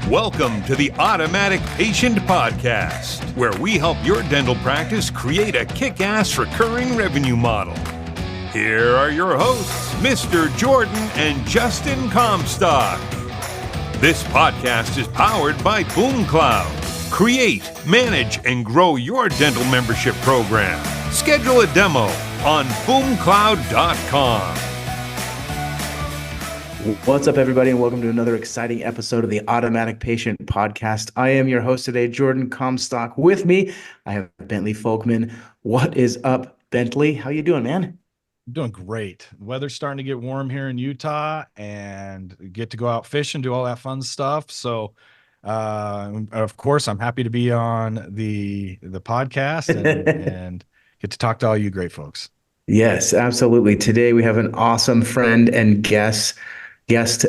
Welcome to the Automatic Patient Podcast, where we help your dental practice create a kick-ass recurring revenue model. Here are your hosts, Mr. Jordon and Justin Comstock. This podcast is powered by BoomCloud. Create, manage, and grow your dental membership program. Schedule a demo on boomcloud.com. What's up, everybody, and welcome to another exciting episode of the Automatic Patient Podcast. I am your host today, Jordon Comstock. With me, I have Bentley Folkman. What is up, Bentley? How you doing, man? I'm doing great. The weather's starting to get warm here in Utah, and get to go out fishing, do all that fun stuff. So, of course, I'm happy to be on the podcast and get to talk to all you great folks. Yes, absolutely. Today we have an awesome friend and guest,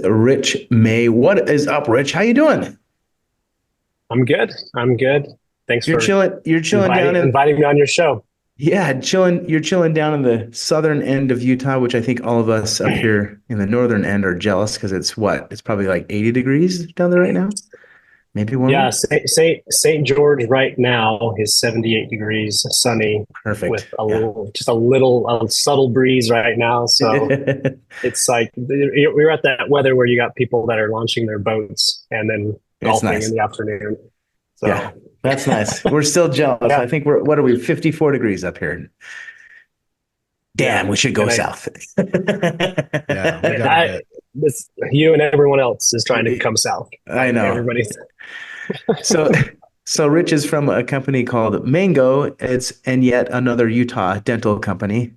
Rich May. What is up, Rich? How you doing? I'm good. Thanks for chilling. You're chilling inviting me on your show. Yeah, chilling. You're chilling down in the southern end of Utah, which I think all of us up here in the northern end are jealous because it's probably like 80 degrees down there right now. Maybe warmer. Yeah, St. George right now is 78 degrees, sunny. Perfect. With a subtle breeze right now. So it's like we're at that weather where you got people that are launching their boats and then golfing in the afternoon. So yeah, that's nice. We're still jealous. Yeah. I think what are we, 54 degrees up here? Damn, we should go south. You and everyone else is trying to come south. I know. Everybody's. So Rich is from a company called Mango. And yet another Utah dental company.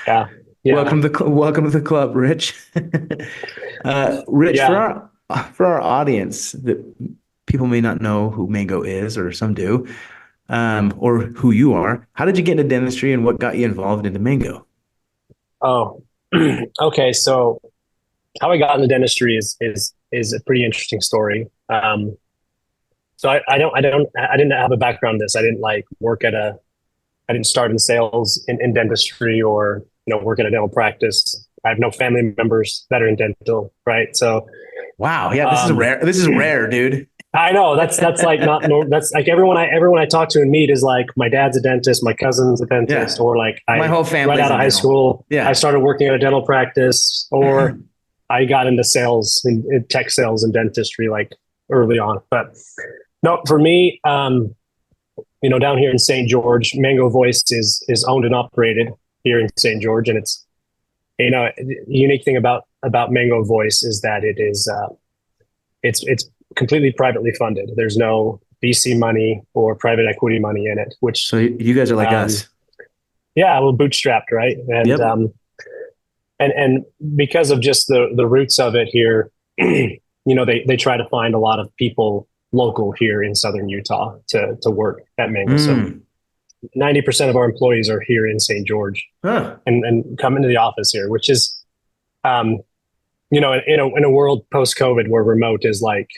Yeah. Welcome to the club, Rich. Rich, for our audience, that people may not know who Mango is, or some do, or who you are. How did you get into dentistry, and what got you involved into Mango? Oh, okay. So how I got into dentistry is a pretty interesting story. So I didn't have a background in this. I didn't I didn't start in sales in dentistry or, work at a dental practice. I have no family members that are in dental. Right. So. Wow. Yeah. This is rare. This is rare, dude. I know that's like not normal. That's like everyone I talk to and meet is like, my dad's a dentist, my cousin's a dentist, or like my whole family right out of high school. Yeah. I started working at a dental practice, or I got into sales in tech sales and dentistry like early on. But no, for me, down here in St. George, Mango Voice is owned and operated here in St. George, and it's the unique thing about Mango Voice is that it's completely privately funded. There's no VC money or private equity money in it. So you guys are like us. Yeah, well, bootstrapped, right? And yep. And because of just the roots of it here, they try to find a lot of people local here in southern Utah to work at Mango. So 90% of our employees are here in St. George and come into the office here, which is, in a world post-COVID where remote is like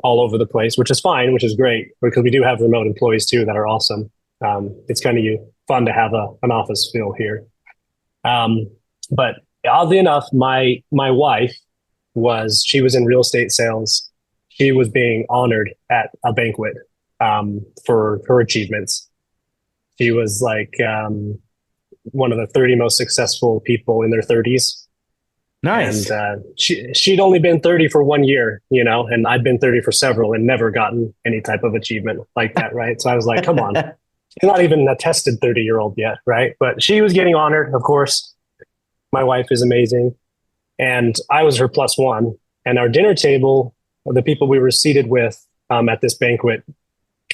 all over the place, which is fine, which is great, because we do have remote employees too that are awesome. It's kind of fun to have an office feel here. But oddly enough, my wife she was in real estate sales. She was being honored at a banquet for her achievements. She was like one of the 30 most successful people in their 30s. Nice. And she'd only been 30 for 1 year, and I'd been 30 for several and never gotten any type of achievement like that, right? So I was like, come on. She's not even a tested 30-year-old yet, right? But she was getting honored, of course. My wife is amazing. And I was her plus one. And our dinner table, the people we were seated with at this banquet,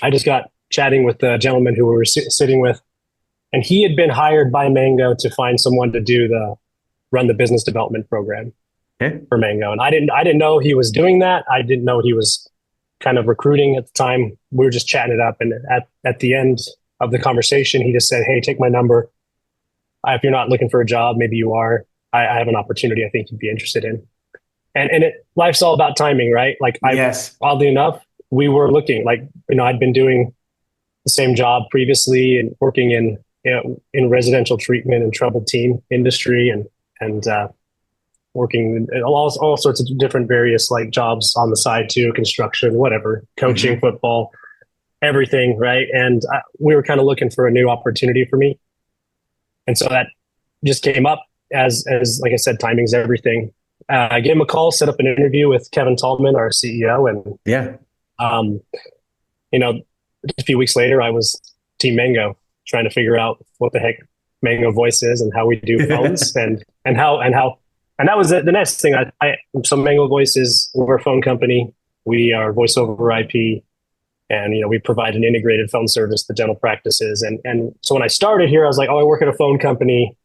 I just got chatting with the gentleman who we were sitting with. And he had been hired by Mango to find someone to run the business development program for Mango. And I didn't know he was doing that. I didn't know he was kind of recruiting at the time. We were just chatting it up. And at the end of the conversation, he just said, "Hey, take my number. If you're not looking for a job, maybe you are. I have an opportunity I think you'd be interested in." And life's all about timing, right? Like oddly enough, we were looking like, I'd been doing the same job previously and working in residential treatment and troubled teen industry. And working in all sorts of different various like jobs on the side too, construction, whatever, coaching, football, everything. Right. And we were kind of looking for a new opportunity for me. And so that just came up as like I said, timing's everything. I gave him a call, set up an interview with Kevin Tallman, our CEO. And, a few weeks later, I was Team Mango, trying to figure out what the heck Mango Voice is and how we do phones and that was the next thing. So Mango Voice is, we're a phone company. We are voice over IP, and we provide an integrated phone service to dental practices. And so when I started here, I was like, I work at a phone company.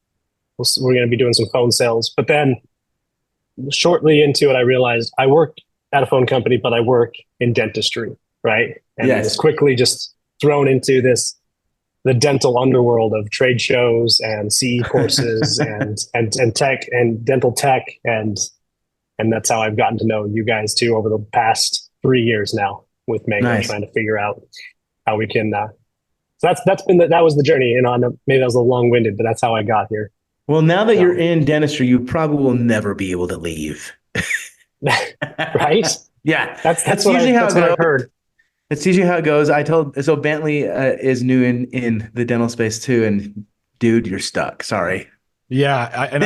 We're going to be doing some phone sales. But then shortly into it, I realized I work at a phone company, but I work in dentistry, right? And I was quickly just thrown into the dental underworld of trade shows and CE courses and tech and dental tech. And that's how I've gotten to know you guys too over the past 3 years now with Mango, trying to figure out how we can, so that was the journey. Maybe that was a long-winded, but that's how I got here. Well, now that you're in dentistry, you probably will never be able to leave. Right? Yeah. That's usually how I've heard. It's usually how it goes. So Bentley is new in the dental space too. And dude, you're stuck. Sorry. Yeah. I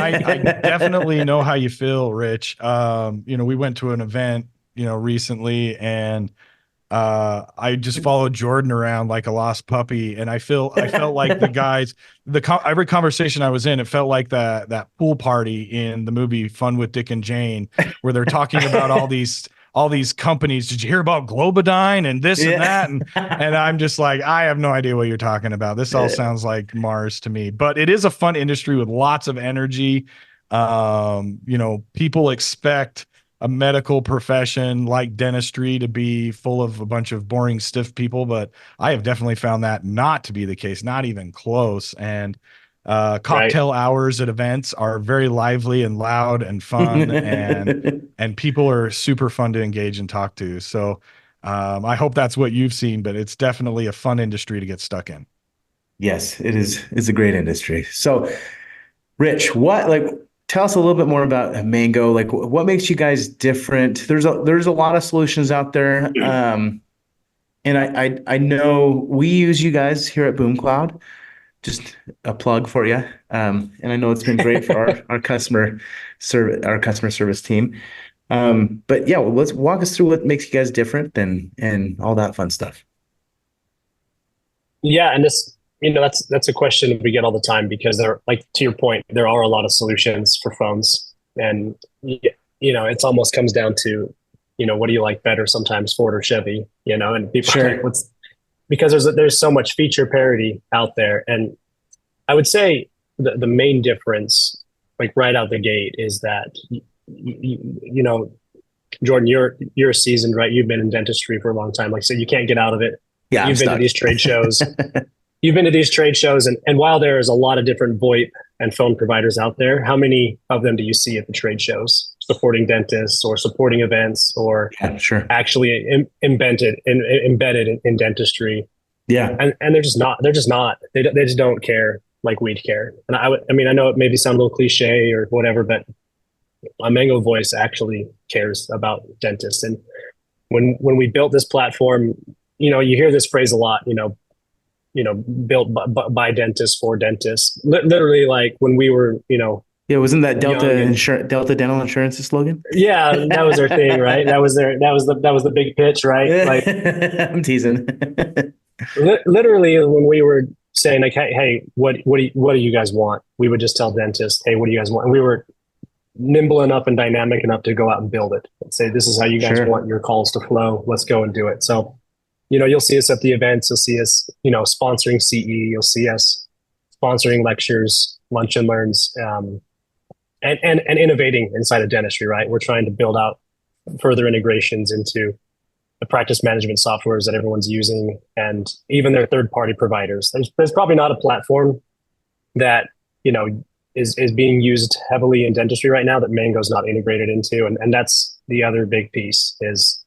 definitely know how you feel, Rich. We went to an event, recently, and I just followed Jordon around like a lost puppy, and I felt like the guys, every conversation I was in, it felt like that pool party in the movie Fun with Dick and Jane, where they're talking about all these companies. Did you hear about Globodyne and this and that? And I'm just like, I have no idea what you're talking about. This all sounds like Mars to me, but it is a fun industry with lots of energy. People expect a medical profession like dentistry to be full of a bunch of boring, stiff people, but I have definitely found that not to be the case, not even close. And cocktail hours at events are very lively and loud and fun, and people are super fun to engage and talk to. So I hope that's what you've seen, but it's definitely a fun industry to get stuck in. Yes, it is. It's a great industry. So, Rich, tell us a little bit more about Mango. Like, what makes you guys different? There's a lot of solutions out there, and I know we use you guys here at BoomCloud. Just a plug for you, and I know it's been great for our customer service team. But yeah, let's walk us through what makes you guys different and all that fun stuff. Yeah, and that's a question we get all the time, because like to your point, there are a lot of solutions for phones, and it almost comes down to what do you like better sometimes, Ford or Chevy, and people are like, because there's so much feature parity out there. And I would say the main difference, like right out the gate, is that Jordon, you're seasoned, right? You've been in dentistry for a long time. Like I said, you can't get out of it. Yeah, you've been to these trade shows. You've been to these trade shows, and while there's a lot of different VoIP and phone providers out there, how many of them do you see at the trade shows supporting dentists or supporting events or actually embedded in dentistry? Yeah, and they're just not. They just don't care like we'd care. And I know it maybe sound a little cliche or whatever, but a Mango Voice actually cares about dentists. And when we built this platform, you hear this phrase a lot, built by dentists for dentists. Literally, like when we were, wasn't that Delta Dental Insurance's slogan? Yeah, that was their thing, right? That was the big pitch, right? Like, I'm teasing. Literally, when we were saying like, hey, what do you guys want? We would just tell dentists, hey, what do you guys want? And we were nimble enough and dynamic enough to go out and build it and say, this is how you guys want your calls to flow. Let's go and do it. So, you'll see us at the events. You'll see us, sponsoring CE. You'll see us sponsoring lectures, lunch and learns, and innovating inside of dentistry, right? We're trying to build out further integrations into the practice management softwares that everyone's using, and even their third-party providers. There's probably not a platform that, is being used heavily in dentistry right now that Mango's not integrated into. And that's the other big piece is,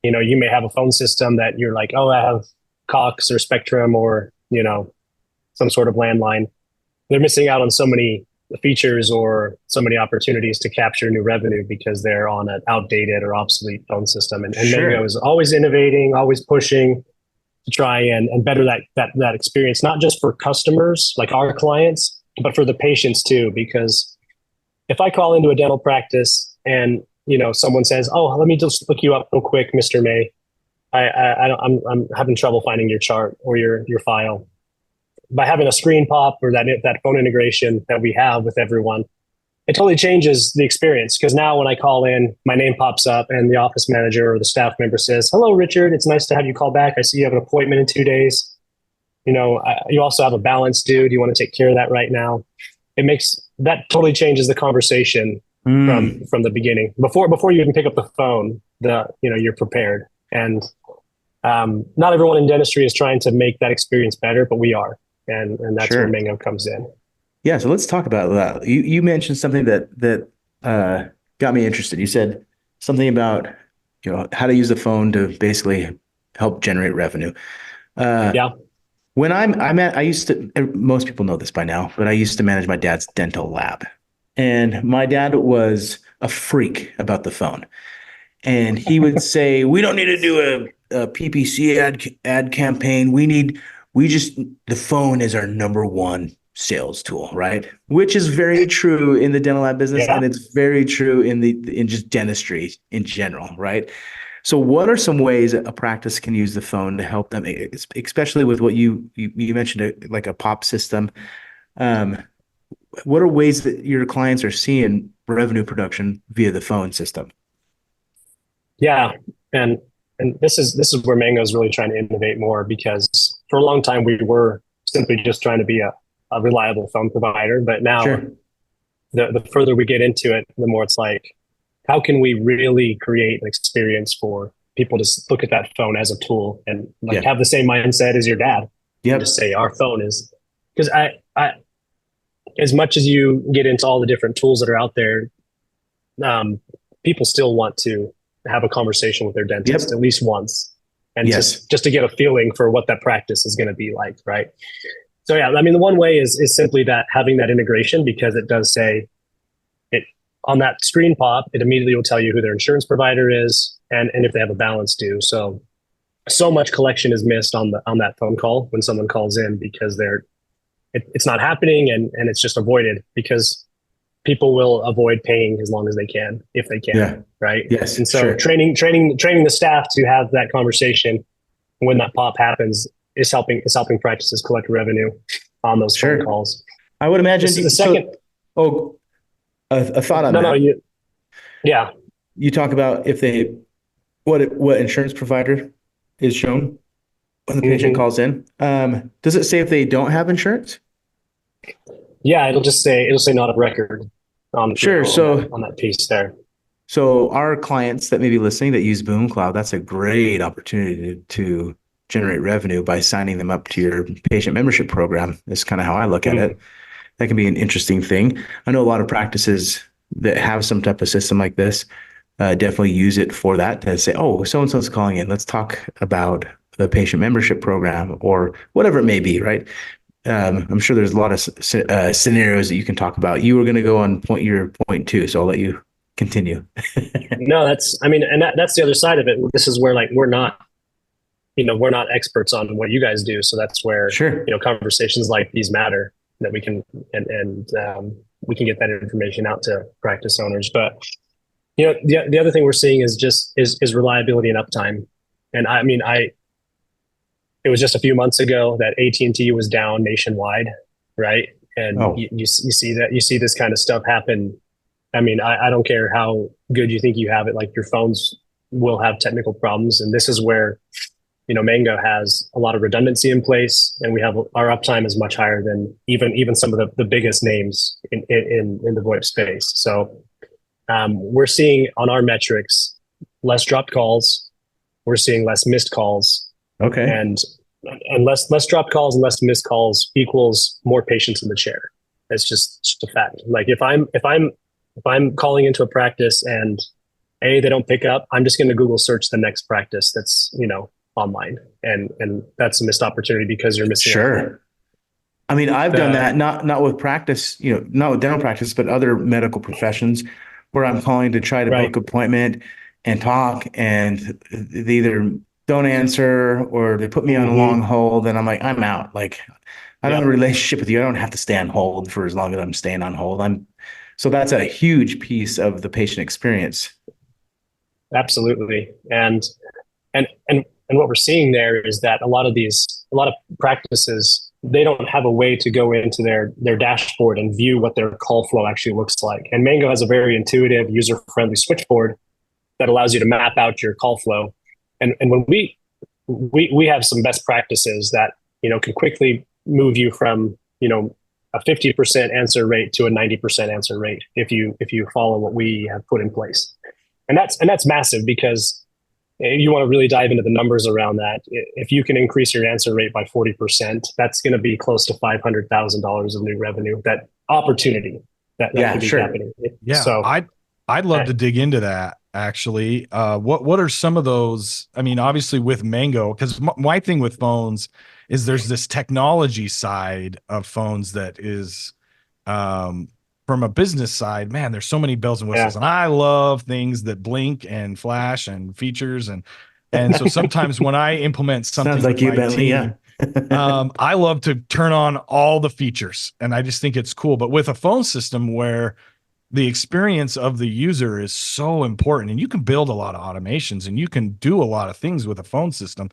you may have a phone system that you're like, oh, I have Cox or Spectrum or, some sort of landline. They're missing out on so many features or so many opportunities to capture new revenue because they're on an outdated or obsolete phone system. And Sure. Mango is always innovating, always pushing to try and better that experience, not just for customers like our clients, but for the patients too. Because if I call into a dental practice and someone says, "Oh, let me just look you up real quick, Mr. May. I'm having trouble finding your chart or your file." By having a screen pop or that phone integration that we have with everyone, it totally changes the experience. Because now when I call in, my name pops up and the office manager or the staff member says, "Hello, Richard. It's nice to have you call back. I see you have an appointment in 2 days. You also have a balance due. Do you want to take care of that right now?" That totally changes the conversation from the beginning. Before you even pick up the phone, you're prepared. And not everyone in dentistry is trying to make that experience better, but we are. And that's Sure. where Mango comes in. Yeah, so let's talk about that. You mentioned something that got me interested. You said something about how to use the phone to basically help generate revenue. Yeah. When I used to, most people know this by now, but I used to manage my dad's dental lab, and my dad was a freak about the phone, and he would say, "We don't need to do a PPC ad campaign. The phone is our number one sales tool," right? Which is very true in the dental lab business, Yeah. and it's very true in just dentistry in general, right? So what are some ways a practice can use the phone to help them, especially with what you mentioned, like a pop system? What are ways that your clients are seeing revenue production via the phone system? Yeah. And this is where Mango is really trying to innovate more, because for a long time we were simply just trying to be a reliable phone provider. But now Sure. the further we get into it, the more it's like, how can we really create an experience for people to look at that phone as a tool and have the same mindset as your dad? Yep. And just say our phone is, because I as much as you get into all the different tools that are out there, people still want to have a conversation with their dentist at least once, and just to get a feeling for what that practice is going to be like, right? So yeah, I mean, the one way is simply that having that integration, because it does say it on that screen pop, it immediately will tell you who their insurance provider is and if they have a balance due. So much collection is missed on that phone call when someone calls in, because it's not happening and it's just avoided, because people will avoid paying as long as they can, if they can, right? Yes. And so training the staff to have that conversation when that pop happens is helping practices collect revenue on those phone calls. I would imagine the second. A thought on that. Yeah. You talk about what insurance provider is shown when the patient calls in. Does it say if they don't have insurance? Yeah, it'll say not of record on that piece there. So our clients that may be listening that use Boom Cloud, that's a great opportunity to generate revenue by signing them up to your patient membership program. That's kind of how I look at it. That can be an interesting thing. I know a lot of practices that have some type of system like this definitely use it for that, to say, "Oh, so-and-so's calling in. Let's talk about the patient membership program," or whatever it may be, right? I'm sure there's a lot of scenarios that you can talk about. You were going to go on your point two, so I'll let you continue. No, that's the other side of it. This is where we're not experts on what you guys do. So that's where, conversations like these matter, that we can, and we can get that information out to practice owners. But, the other thing we're seeing is reliability and uptime. And I mean, it was just a few months ago that AT&T was down nationwide, right? And you see this kind of stuff happen. I mean, I don't care how good you think you have it, your phones will have technical problems. And this is where, Mango has a lot of redundancy in place, and our uptime is much higher than even some of the biggest names in the VoIP space. So we're seeing on our metrics less dropped calls. We're seeing less missed calls. Okay. And less dropped calls and less missed calls equals more patients in the chair. It's just a fact. If I'm calling into a practice and they don't pick up, I'm just going to Google search the next practice that's online, and that's a missed opportunity because you're missing. Sure. I mean, I've done that, not with practice, not with dental practice, but other medical professions where I'm calling to try to Right. book appointment and talk, and they either don't answer or they put me on a long hold, and I'm like, I'm out. Like, I don't have a relationship with you. I don't have to stay on hold for as long as I'm staying on hold. So that's a huge piece of the patient experience. Absolutely. And what we're seeing there is that a lot of practices, they don't have a way to go into their dashboard and view what their call flow actually looks like. And Mango has a very intuitive, user-friendly switchboard that allows you to map out your call flow. And when we have some best practices that, can quickly move you from, a 50% answer rate to a 90% answer rate if you follow what we have put in place. And that's massive, because you want to really dive into the numbers around that. If you can increase your answer rate by 40%, that's going to be close to $500,000 of new revenue. That opportunity that could be happening. Yeah, so I'd love to dig into that. Actually, what are some of those? I mean, obviously with Mango, because my thing with phones is there's this technology side of phones that is, from a business side, man, there's so many bells and whistles, and I love things that blink and flash and features, and so sometimes when I implement something Sounds like with you, my Bentley, team, I love to turn on all the features, and I just think it's cool. But with a phone system where the experience of the user is so important, and you can build a lot of automations and you can do a lot of things with a phone system.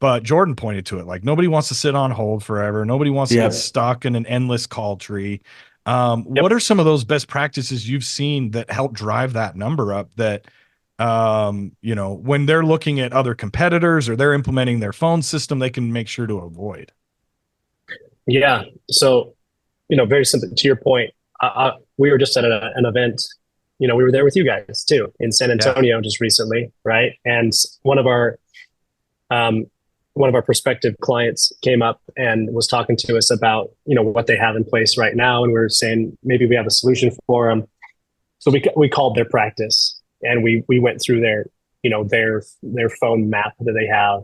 But Jordon pointed to it, like nobody wants to sit on hold forever. Nobody wants to get stuck in an endless call tree. What are some of those best practices you've seen that help drive that number up, that, when they're looking at other competitors or they're implementing their phone system, they can make sure to avoid? Yeah. So, very simple to your point. We were just at an event, we were there with you guys too in San Antonio just recently. Right. And one of our prospective clients came up and was talking to us about, what they have in place right now. And we were saying, maybe we have a solution for them. So we called their practice and we went through their phone map that they have.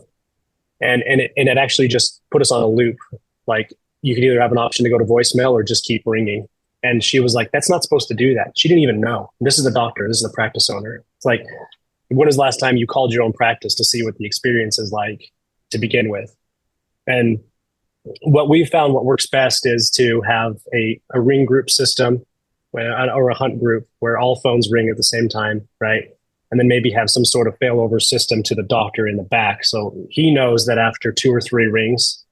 And it actually just put us on a loop. Like, you could either have an option to go to voicemail or just keep ringing. And she was like, that's not supposed to do that. She didn't even know. This is a doctor. This is a practice owner. It's like, when was the last time you called your own practice to see what the experience is like to begin with? And what we found, what works best is to have a ring group system or a hunt group where all phones ring at the same time, right? And then maybe have some sort of failover system to the doctor in the back. So he knows that after 2 or 3 rings,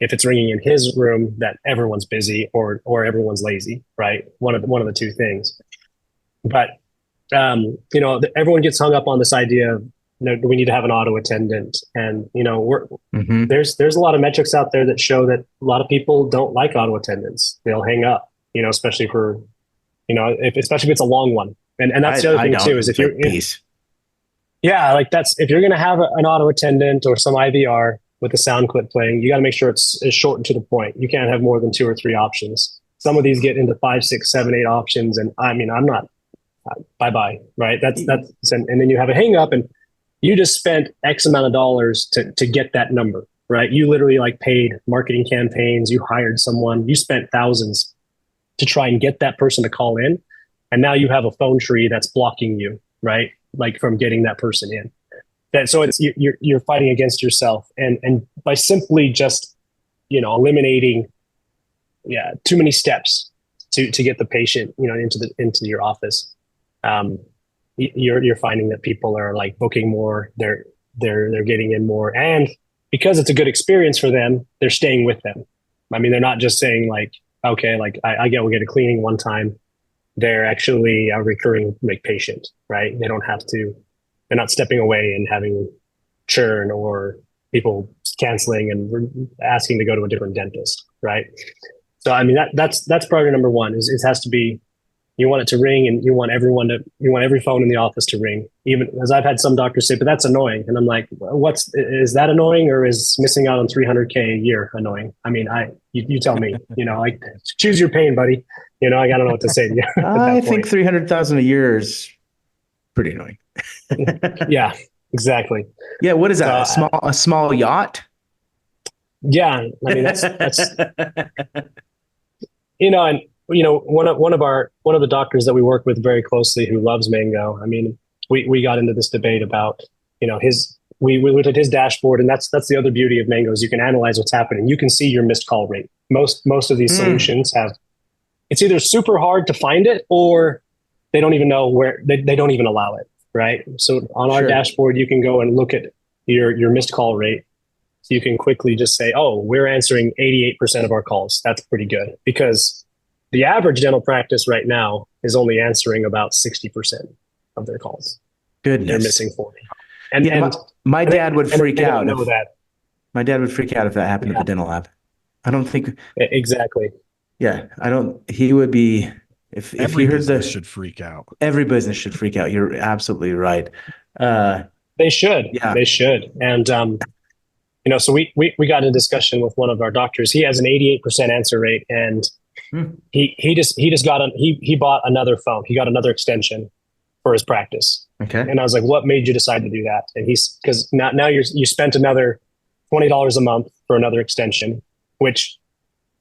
if it's ringing in his room, that everyone's busy or everyone's lazy, right? One of the two things. But everyone gets hung up on this idea of, we need to have an auto attendant, and there's a lot of metrics out there that show that a lot of people don't like auto attendants. They'll hang up, especially for, especially if it's a long one. And that's the other thing too, is if you're, if you're going to have an auto attendant or some IVR with a sound clip playing, you got to make sure it's short and to the point. You can't have more than 2 or 3 options. Some of these get into 5, 6, 7, 8 options. And I mean, I'm not, bye-bye, right? That's, and then you have a hang up and you just spent X amount of dollars to get that number, right? You literally paid marketing campaigns, you hired someone, you spent thousands to try and get that person to call in. And now you have a phone tree that's blocking you, right? From getting that person in. So it's, you're fighting against yourself. And by simply just, eliminating, too many steps to get the patient, into your office. You're finding that people are booking more, they're getting in more, and because it's a good experience for them, they're staying with them. I mean, they're not just saying okay, we'll get a cleaning one time. They're actually a recurring patient, right? They're not stepping away and having churn or people canceling and asking to go to a different dentist, right? So I mean, that's priority number one. Is it has to be, you want it to ring, and you want every phone in the office to ring. Even as I've had some doctors say, but that's annoying. And I'm like, is that annoying, or is missing out on $300K a year annoying? I mean, you tell me, choose your pain, buddy. I gotta know what to say to you. I think 300,000 a year is pretty annoying. Yeah, exactly. Yeah. What is that? A small yacht? Yeah, I mean that's and one of the doctors that we work with very closely who loves Mango. I mean, we got into this debate about his we looked at his dashboard, and that's the other beauty of Mango is you can analyze what's happening. You can see your missed call rate. Most of these solutions have, it's either super hard to find it or they don't even know where, they don't even allow it, right? So on our dashboard, you can go and look at your missed call rate. So you can quickly just say, oh, we're answering 88% of our calls. That's pretty good, because the average dental practice right now is only answering about 60% of their calls. Goodness. They're missing 40. And my dad would freak out. My dad would freak out if that happened at the dental lab. I don't think exactly. Yeah, he would be, if every he heard business should freak out. Every business should freak out. You're absolutely right. They should. Yeah. They should. And so we got in a discussion with one of our doctors. He has an 88% answer rate, and he bought another phone. He got another extension for his practice. Okay. And I was like, what made you decide to do that? And because now you spent another $20 a month for another extension, which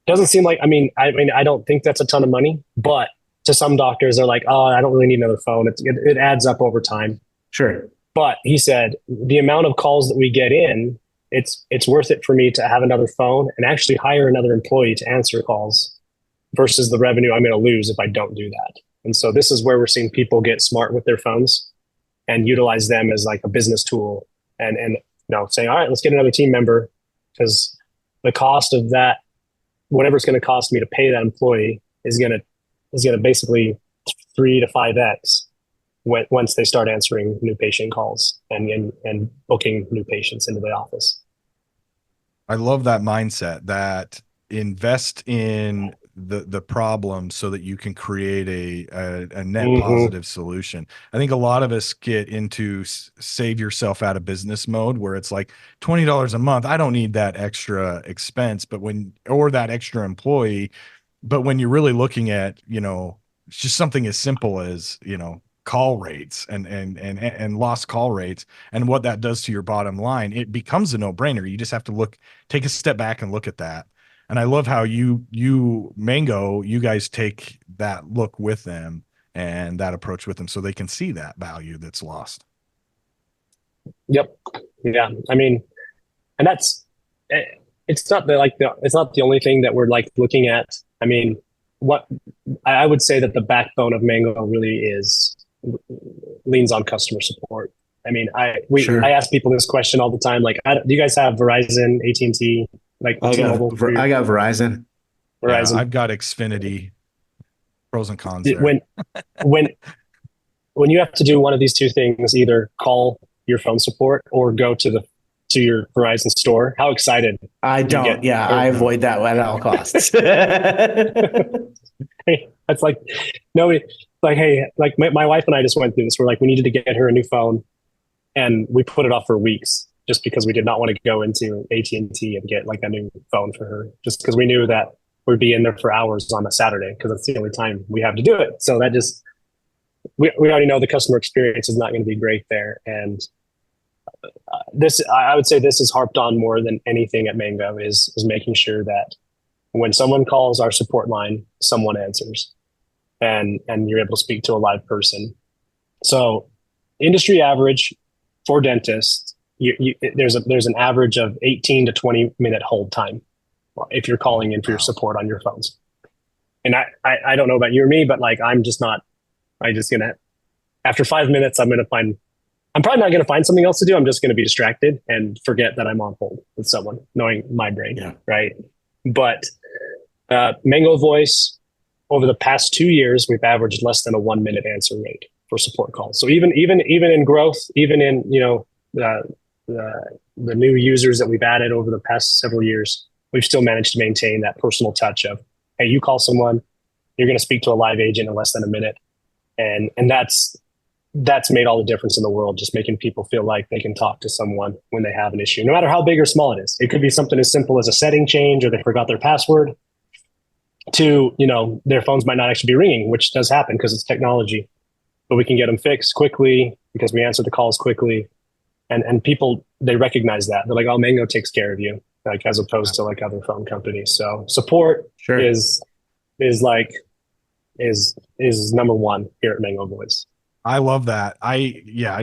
doesn't seem like, I mean, I don't think that's a ton of money, but to some doctors, they're like, oh, I don't really need another phone. It adds up over time. Sure. But he said, the amount of calls that we get in, it's worth it for me to have another phone and actually hire another employee to answer calls versus the revenue I'm going to lose if I don't do that. And so this is where we're seeing people get smart with their phones and utilize them as like a business tool and saying, all right, let's get another team member, because the cost of that, whatever it's going to cost me to pay that employee is going to basically 3 to 5x once they start answering new patient calls and booking new patients into the office. I love that mindset, that invest in the problem so that you can create a net positive solution. I think a lot of us get into save yourself out of business mode, where it's like $20 a month. I don't need that extra expense, or that extra employee. But when you're really looking at, just something as simple as, call rates and lost call rates and what that does to your bottom line, it becomes a no-brainer. You just have to take a step back and look at that. And I love how Mango, you guys take that look with them and that approach with them so they can see that value that's lost. Yep. Yeah. I mean, and it's not the only thing that we're like looking at. I mean, what I would say that the backbone of Mango really leans on customer support. I mean, I ask people this question all the time. Like, do you guys have Verizon, AT&T? Like, I got Verizon. Yeah, I've got Xfinity. Pros and cons there. When you have to do one of these two things, either call your phone support or go to your Verizon store, how excited? I don't. I avoid that at all costs. That's like nobody. Like, hey, like my wife and I just went through this. We're like, we needed to get her a new phone, and we put it off for weeks just because we did not want to go into AT&T and get like a new phone for her, just because we knew that we'd be in there for hours on a Saturday because that's the only time we have to do it. So that just, we already know the customer experience is not going to be great there. And I would say this is harped on more than anything at Mango is making sure that when someone calls our support line, someone answers and you're able to speak to a live person. So industry average for dentists, there's an average of 18 to 20 minute hold time if you're calling in for your support on your phones. And I don't know about you or me, but like, after 5 minutes, I'm probably not going to find something else to do. I'm just going to be distracted and forget that I'm on hold with someone, knowing my brain. Yeah. Right. But Mango Voice, over the past 2 years, we've averaged less than a 1 minute answer rate for support calls. So even in growth, even in, the new users that we've added over the past several years, we've still managed to maintain that personal touch of, hey, you call someone, you're going to speak to a live agent in less than a minute. And that's made all the difference in the world, just making people feel like they can talk to someone when they have an issue, no matter how big or small it is. It could be something as simple as a setting change, or they forgot their password, to, their phones might not actually be ringing, which does happen because it's technology, but we can get them fixed quickly because we answer the calls quickly. And people, they recognize that. They're like, oh, Mango takes care of you. like as opposed to like other phone companies. So support Sure. is like is number one here at Mango Voice. I love that.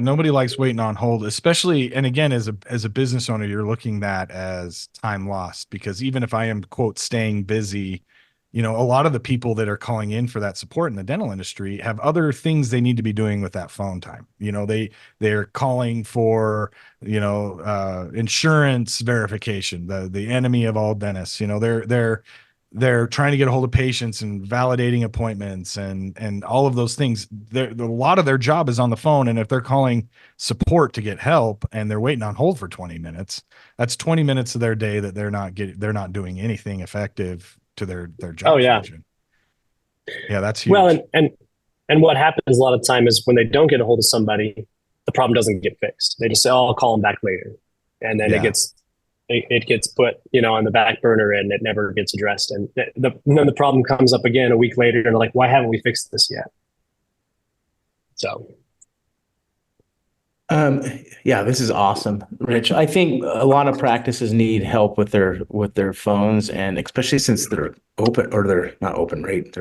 Nobody likes waiting on hold, especially, and again, as a business owner, you're looking that as time lost, because even if I am, quote, staying busy, a lot of the people that are calling in for that support in the dental industry have other things they need to be doing with that phone time. They're calling for, insurance verification, the enemy of all dentists. They're trying to get a hold of patients and validating appointments and all of those things. A lot of their job is on the phone. And if they're calling support to get help and they're waiting on hold for 20 minutes, that's 20 minutes of their day that they're not doing anything effective to their job. Oh yeah. function. Yeah, that's huge. Well, and what happens a lot of time is when they don't get a hold of somebody, the problem doesn't get fixed. They just say, "Oh, I'll call them back later," and then it gets put, on the back burner and it never gets addressed. And then the problem comes up again a week later, and they're like, "Why haven't we fixed this yet?" So, yeah, this is awesome, Rich. I think a lot of practices need help with their phones, and especially since their open, or their not open rate,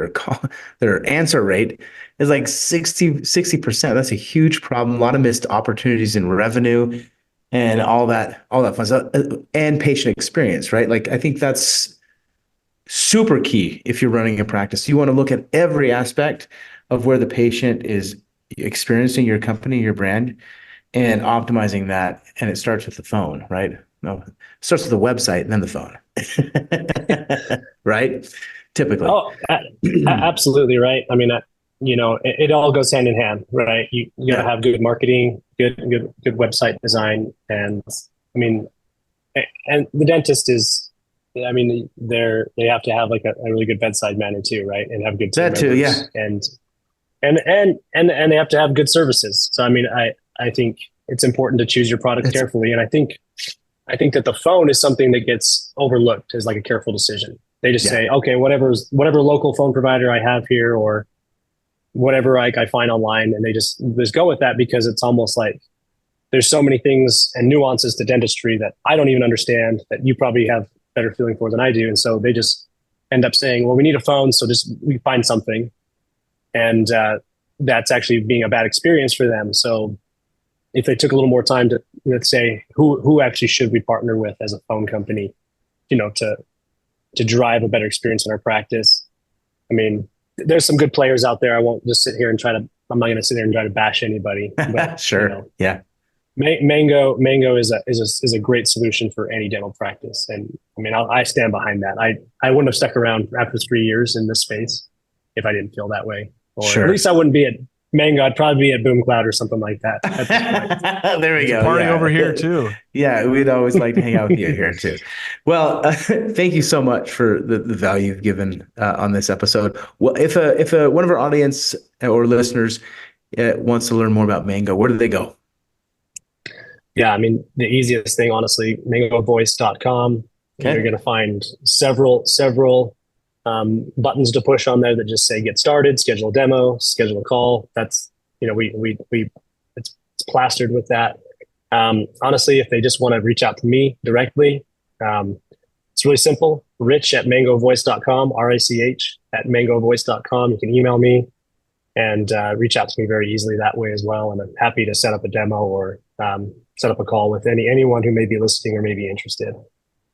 their answer rate is like 60%. That's a huge problem. A lot of missed opportunities in revenue and all that fun stuff, and patient experience, right? Like, I think that's super key if you're running a practice. You want to look at every aspect of where the patient is experiencing your company, your brand, and optimizing that. And it starts with the phone, right? No, it starts with the website and then the phone, right? Typically. Oh, absolutely right. I mean, it all goes hand in hand, right? You got to have good marketing, good website design, and I mean, and the dentist is, I mean, they have to have like a really good bedside manner too, right? And have good team that too, yeah. And they have to have good services. So I mean, I think it's important to choose your product carefully, and I think that the phone is something that gets overlooked as like a careful decision. They just say, okay, whatever local phone provider I have here, or whatever I find online, and they just go with that, because it's almost like there's so many things and nuances to dentistry that I don't even understand, that you probably have better feeling for than I do. And so they just end up saying, well, we need a phone, so we find something. And that's actually being a bad experience for them. So if they took a little more time to, let's say, who actually should we partner with as a phone company, to drive a better experience in our practice. I mean, there's some good players out there. I won't just sit here and I'm not going to sit there and try to bash anybody. But, sure. Yeah. Mango is a great solution for any dental practice. And I mean, I stand behind that. I wouldn't have stuck around after 3 years in this space if I didn't feel that way. Or at least I wouldn't be at Mango. I'd probably be at Boom Cloud or something like that. There we go. Party over here too. Yeah, we'd always like to hang out with you here too. Well, thank you so much for the value you've given on this episode. Well, if one of our audience or listeners wants to learn more about Mango, where do they go? Yeah, I mean, the easiest thing, honestly, mangovoice.com. Okay. You're going to find several buttons to push on there that just say get started, schedule a demo, schedule a call. That's, it's plastered with that. Honestly, if they just want to reach out to me directly, it's really simple. Rich@mangovoice.com, RICH @mangovoice.com. You can email me and reach out to me very easily that way as well. And I'm happy to set up a demo or set up a call with anyone who may be listening or may be interested.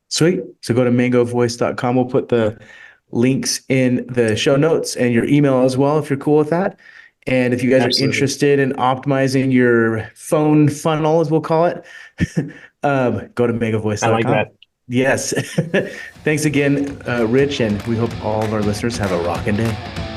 Sweet. So go to mangovoice.com. We'll put the links in the show notes and your email as well, if you're cool with that. And if you guys are interested in optimizing your phone funnel, as we'll call it, go to mangovoice.com. I like that. Yes. Thanks again, Rich. And we hope all of our listeners have a rockin' day.